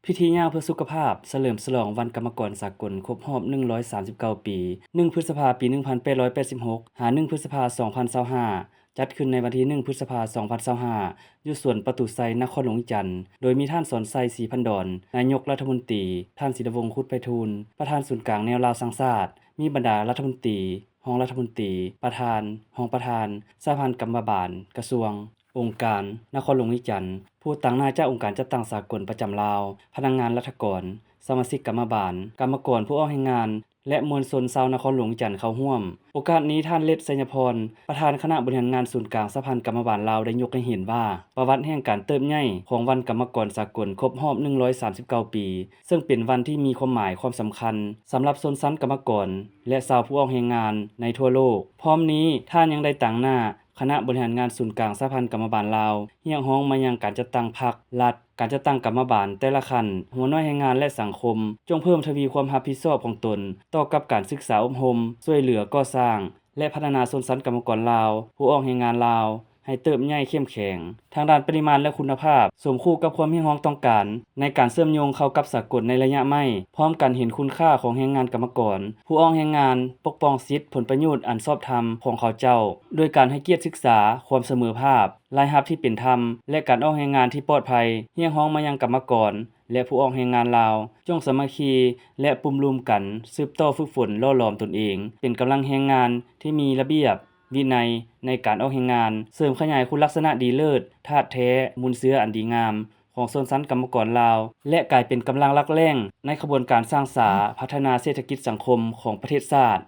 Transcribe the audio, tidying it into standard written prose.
พิธีย่างเพื่อสุขภาพเฉลิมฉลองวันกรรมกรสากลครบรอบ139 ปี1พฤษภาคมปี1886หา1พฤษภาคม2025จัดขึ้นในวันที่1พฤษภาคม2025อยู่สวนประตูไซนครหลวงจันทน์โดยมีท่านสอนไซศรีพันดรนายกรัฐมนตรีท่านศิรวงศ์คุดไพฑูรย์ประธานศูนย์กลางแนวลาวสร้างชาติมีบรรดารัฐมนตรีรองรัฐมนตรีประธานรองประธานสหพันธ์กรรมบาลกระทรวงองค์การนครหลวงจันทน์ผู้ตั้งหน้าเจ้าองค์การจัดตั้งสากลประจำลาวพนักงานรัฐกรสมาชิกกรรมบาลกรรมกรผู้ออกแรงงานและมวลชนชาวนครหลวงจันทน์เข้าร่วมโอกาสนี้ท่านเล็ดไสยพรประธานคณะบริหารงานศูนย์กลางสหพันธ์กรรมบาลลาวได้ยกให้เห็นว่าประวัติแห่งการเติบใหญ่ของวันกรรมกรสากลครบรอบ139 ปีซึ่งเป็นวันที่มีความหมายความสำคัญสำหรับชนชั้นกรรมกรและชาวผู้ออกแรงงานในทั่วโลกพร้อมนี้ท่านยังได้ตั้งหน้าคณะบริหารงานศูนย์กลางสหพันธ์กรรมบาลลาวเรียกร้องมายังการจัดตั้งพรรครัฐการจัดตั้งกรรมบาลแต่ละขั้นหัวหน้าแรงงานและสังคมจงเพิ่มทวีความรับผิดชอบของตนต่อกับการศึกษาอบรมช่วยเหลือก่อสร้างและพัฒนาชนชั้นกรรมกรลาวผู้ออกแรงงานลาวให้เติบใหญ่เข้มแข็งทางด้านปริมาณและคุณภาพสมคู่กับความเรียกร้องต้องการในการเชื่อมโยงเข้ากับสากลในระยะใหม่พร้อมกันเห็นคุณค่าของแรงงานกรรมกรผู้ออกแรงงานปกป้องสิทธิผลประโยชน์อันชอบธรรมของเขาเจ้าโดยการให้เกียรติศึกษาความเสมอภาพรายรับที่เป็นธรรมและการออกแรงงานที่ปลอดภัยเรียกร้องมายังกรรมกรและผู้ออกแรงงานลาวจงสามัคคีและปุ่มรุมกันสืบต่อฝึกฝนหล่อหลอมตนเองเป็นกำลังแรงงานที่มีระเบียบวินัยในการออกแรงงานเสริมขยายคุณลักษณะดีเลิศธาตุแท้มูลเชื้ออันดีงามของชนชั้นกรรมกรลาวและกลายเป็นกำลังหลักแหล่งในขบวนการสร้างสาพัฒนาเศรษฐกิจสังคมของประเทศชาติ